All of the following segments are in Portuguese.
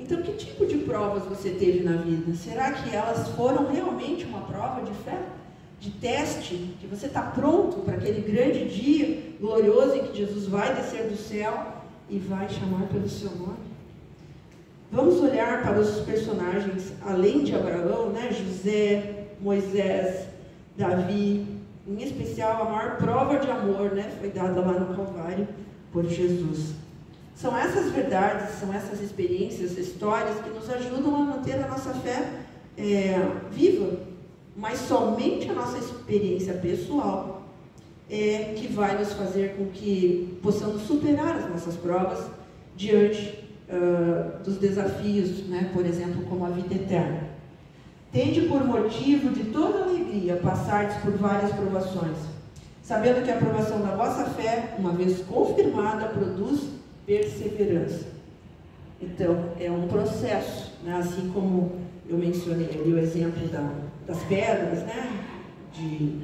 Então, que tipo de provas você teve na vida? Será que elas foram realmente uma prova de fé? De teste? Que você está pronto para aquele grande dia glorioso em que Jesus vai descer do céu e vai chamar pelo seu nome? Vamos olhar para os personagens, além de Abraão, né? José, Moisés, Davi, em especial a maior prova de amor, né? Foi dada lá no Calvário por Jesus. São essas verdades, são essas experiências, histórias que nos ajudam a manter a nossa fé viva, mas somente a nossa experiência pessoal é que vai nos fazer com que possamos superar as nossas provas diante dos desafios, né? Por exemplo, como a vida eterna. Tende por motivo de toda alegria passardes por várias provações, sabendo que a provação da vossa fé, uma vez confirmada, produz perseverança. Então, é um processo, né? Assim como eu mencionei ali o exemplo das pedras, né? de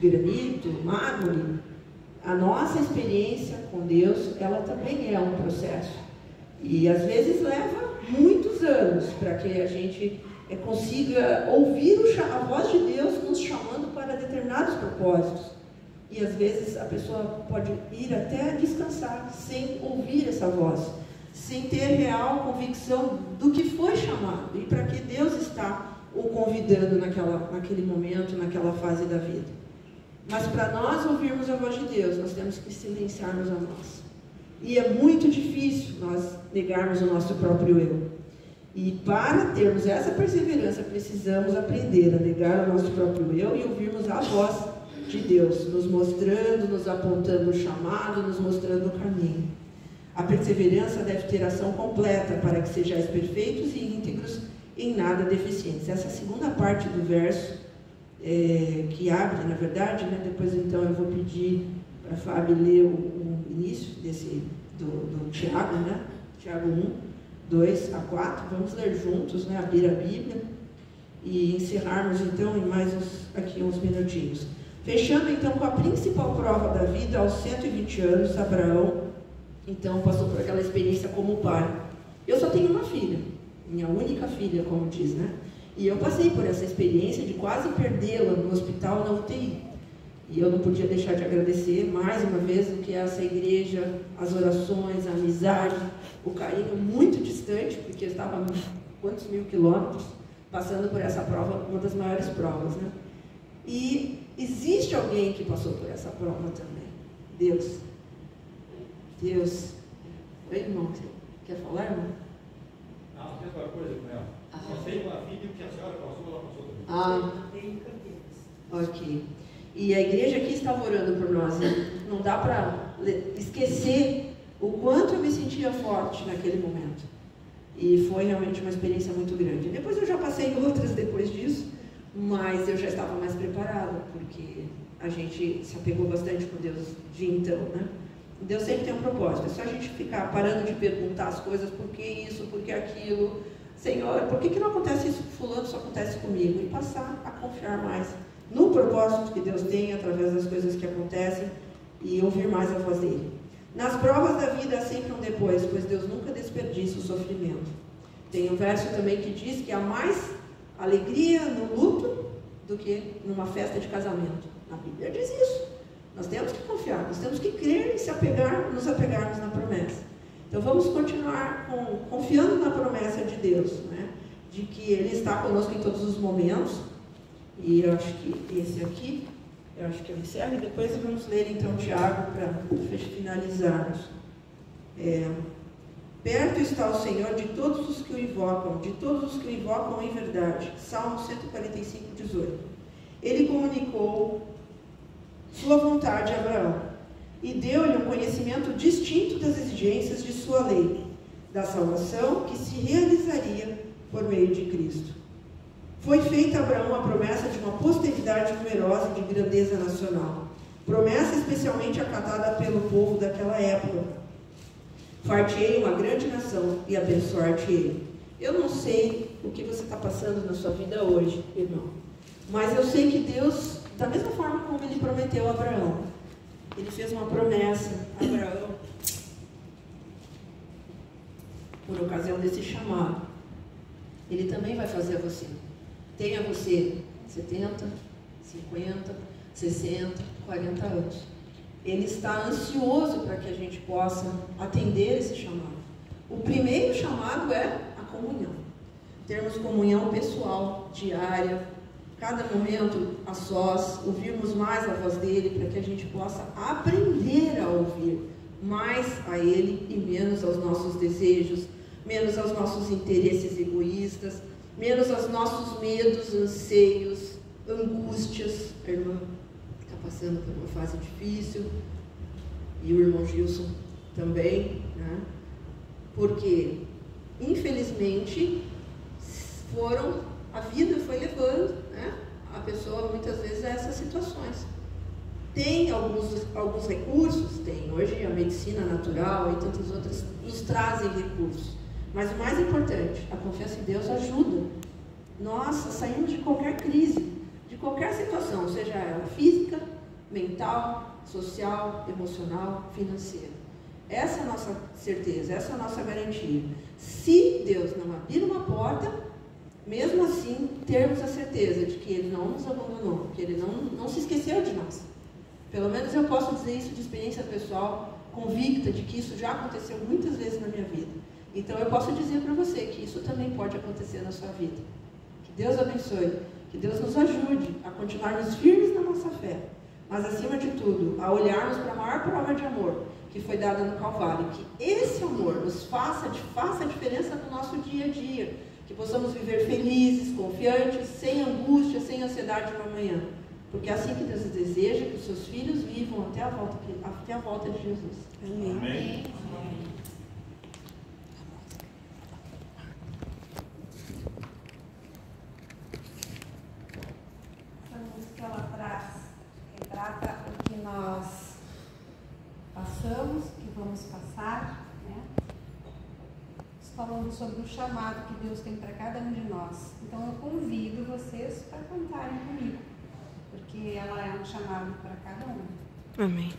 granito, mármore. A nossa experiência com Deus, ela também é um processo. E às vezes leva muitos anos para que a gente consiga ouvir a voz de Deus nos chamando para determinados propósitos. E às vezes a pessoa pode ir até descansar sem ouvir essa voz, sem ter real convicção do que foi chamado e para que Deus está o convidando naquele momento, naquela fase da vida. Mas para nós ouvirmos a voz de Deus, nós temos que silenciarmos a nós. E é muito difícil nós negarmos o nosso próprio eu. E para termos essa perseverança, precisamos aprender a negar o nosso próprio eu e ouvirmos a voz de Deus, nos mostrando, nos apontando o chamado, nos mostrando o caminho. A perseverança deve ter ação completa para que sejais perfeitos e íntegros, em nada deficientes. Essa segunda parte do verso, que abre, na verdade, né? Depois então eu vou pedir para a Fábio ler o início do Tiago, né? Tiago 1, 2 a 4, vamos ler juntos, né? Abrir a Bíblia e encerrarmos então em mais uns minutinhos. Fechando então com a principal prova da vida, aos 120 anos, Abraão então passou por aquela experiência como pai. Eu só tenho uma filha, minha única filha, como diz, né? E eu passei por essa experiência de quase perdê-la no hospital, na UTI. E eu não podia deixar de agradecer mais uma vez o que é essa igreja, as orações, a amizade, o carinho muito distante, porque eu estava a quantos mil quilômetros passando por essa prova, uma das maiores provas, né? E existe alguém que passou por essa prova também. Deus. Deus. Oi, irmão, você quer falar, irmão? Não, tem outra coisa com ela. Passei com a filha e o que a senhora passou, ela passou também. Ok. E a igreja aqui estava orando por nós. Né? Não dá para esquecer o quanto eu me sentia forte naquele momento. E foi realmente uma experiência muito grande. Depois eu já passei outras depois disso, mas eu já estava mais preparada, porque a gente se apegou bastante com Deus de então, né? Deus sempre tem um propósito. É só a gente ficar parando de perguntar as coisas, por que isso, por que aquilo. Senhor, por que não acontece isso com fulano, só acontece comigo? E passar a confiar mais no propósito que Deus tem através das coisas que acontecem e ouvir mais a voz dele. Nas provas da vida há sempre um depois, pois Deus nunca desperdiça o sofrimento. Tem um verso também que diz que há mais alegria no luto do que numa festa de casamento. A Bíblia diz isso. Nós temos que confiar, nós temos que crer e nos apegarmos na promessa. Então vamos continuar confiando na promessa de Deus, né? De que Ele está conosco em todos os momentos. E eu acho que esse aqui, eu acho que eu encerro e depois vamos ler então Tiago para finalizarmos. Perto está o Senhor de todos os que o invocam, de todos os que o invocam em verdade. Salmo 145, 18. Ele comunicou sua vontade a Abraão e deu-lhe um conhecimento distinto das exigências de sua lei, da salvação que se realizaria por meio de Cristo. Foi feita a Abraão a promessa de uma posteridade numerosa e de grandeza nacional, promessa especialmente acatada pelo povo daquela época. Far-te-ei uma grande nação e abençoar-te-ei. Eu não sei o que você está passando na sua vida hoje, irmão, mas eu sei que Deus, da mesma forma como Ele prometeu a Abraão, Ele fez uma promessa a Abraão. por ocasião desse chamado, Ele também vai fazer a você. Tenha você 70, 50, 60, 40 anos. Ele está ansioso para que a gente possa atender esse chamado. O primeiro chamado é a comunhão. Termos comunhão pessoal, diária, cada momento a sós, ouvirmos mais a voz dele, para que a gente possa aprender a ouvir mais a ele e menos aos nossos desejos, menos aos nossos interesses egoístas, menos aos nossos medos, anseios, angústias. A irmã está passando por uma fase difícil, e o irmão Gilson também, né? Porque, infelizmente, a vida foi levando, né, a pessoa muitas vezes a essas situações. Tem alguns recursos, tem. Hoje a medicina natural e tantas outras nos trazem recursos. Mas o mais importante, a confiança em Deus ajuda nós a sairmos de qualquer crise, de qualquer situação, seja ela física, mental, social, emocional, financeira. Essa é a nossa certeza, essa é a nossa garantia. Se Deus não abrir uma porta, mesmo assim, termos a certeza de que Ele não nos abandonou, que Ele não se esqueceu de nós. Pelo menos eu posso dizer isso de experiência pessoal, convicta de que isso já aconteceu muitas vezes na minha vida. Então eu posso dizer para você que isso também pode acontecer na sua vida. Que Deus abençoe, que Deus nos ajude a continuarmos firmes na nossa fé, mas acima de tudo, a olharmos para a maior prova de amor que foi dada no Calvário, que esse amor nos faça a diferença no nosso dia a dia, que possamos viver felizes, confiantes, sem angústia, sem ansiedade no amanhã, porque é assim que Deus deseja que os seus filhos vivam até a volta de Jesus. Amém. Amém. Essa música ela retrata o que nós passamos, que vamos passar, né? Falando sobre o chamado que Deus tem para cada um de nós. Então eu convido vocês para cantarem comigo, porque ela é um chamado para cada um. Amém.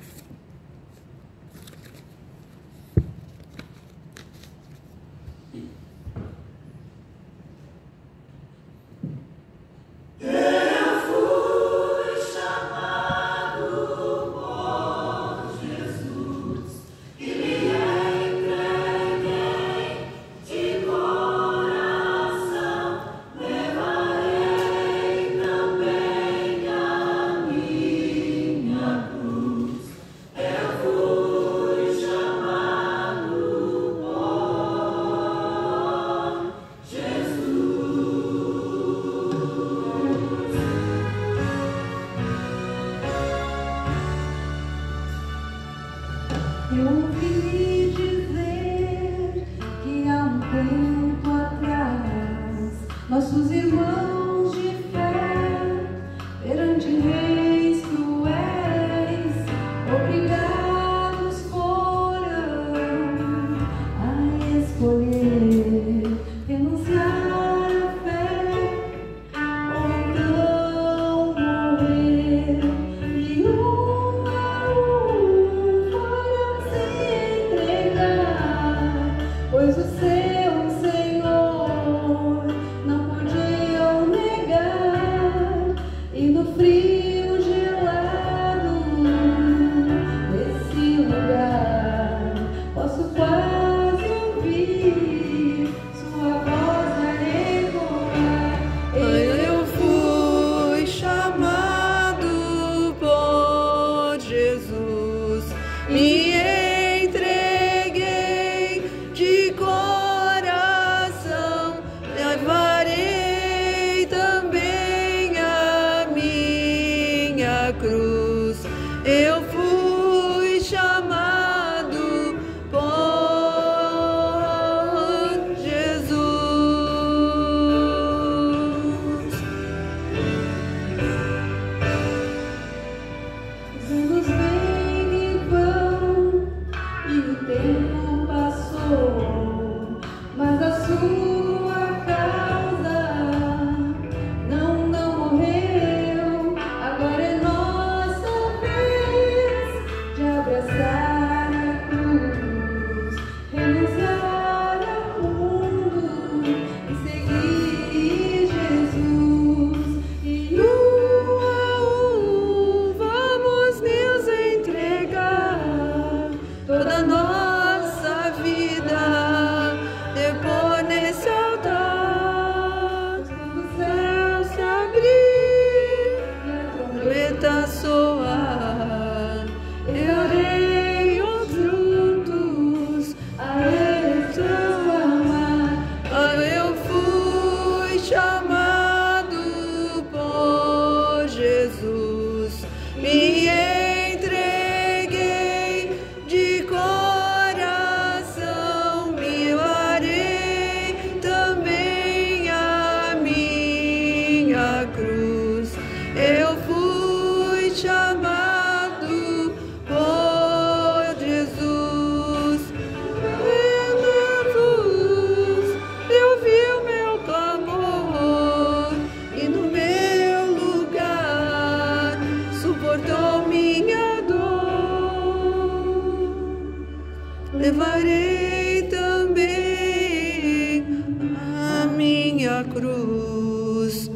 cruz,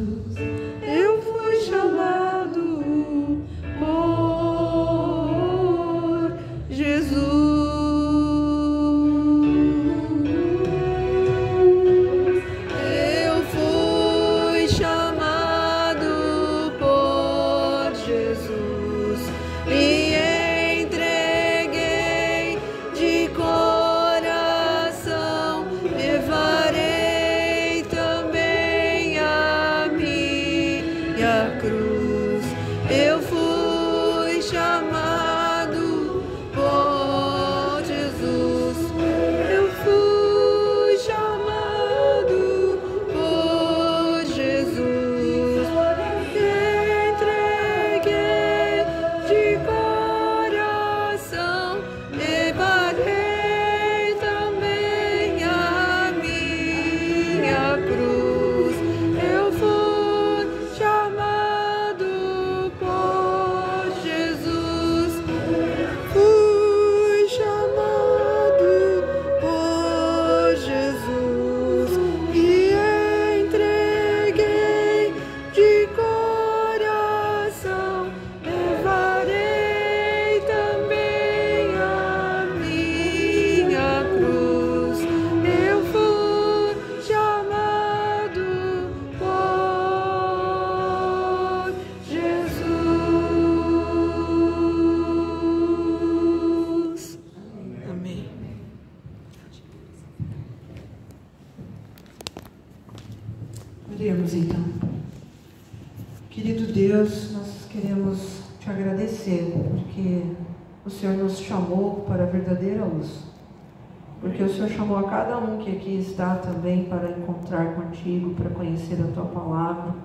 eu fui chamado por Jesus. Oremos então. Querido Deus, nós queremos te agradecer porque o Senhor nos chamou para a verdadeira luz, porque o Senhor chamou a cada um que aqui está também para encontrar contigo, para conhecer a tua palavra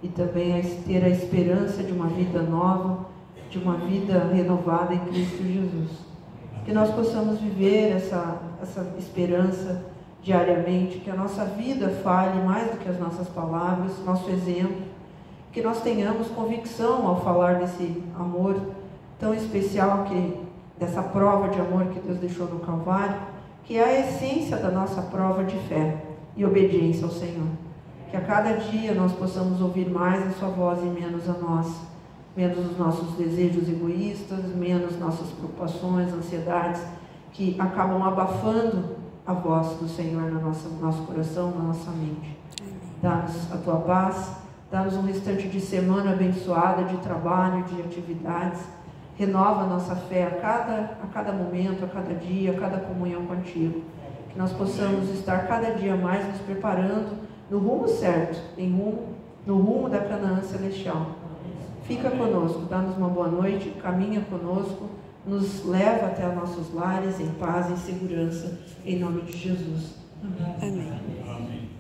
e também ter a esperança de uma vida nova, de uma vida renovada em Cristo Jesus. Que nós possamos viver essa esperança diariamente, que a nossa vida fale mais do que as nossas palavras, nosso exemplo, que nós tenhamos convicção ao falar desse amor tão especial, dessa prova de amor que Deus deixou no Calvário, que é a essência da nossa prova de fé e obediência ao Senhor. Que a cada dia nós possamos ouvir mais a sua voz e menos a nossa, menos os nossos desejos egoístas, menos nossas preocupações, ansiedades, que acabam abafando a voz do Senhor no nosso coração, na nossa mente. Dá-nos a tua paz, dá-nos um restante de semana abençoada, de trabalho, de atividades. Renova a nossa fé a cada momento, a cada dia, a cada comunhão contigo. Que nós possamos estar cada dia mais nos preparando no rumo certo, no rumo da Canaã celestial. Fica conosco, dá-nos uma boa noite, caminha conosco, nos leva até os nossos lares em paz e segurança, em nome de Jesus. Amém. Amém.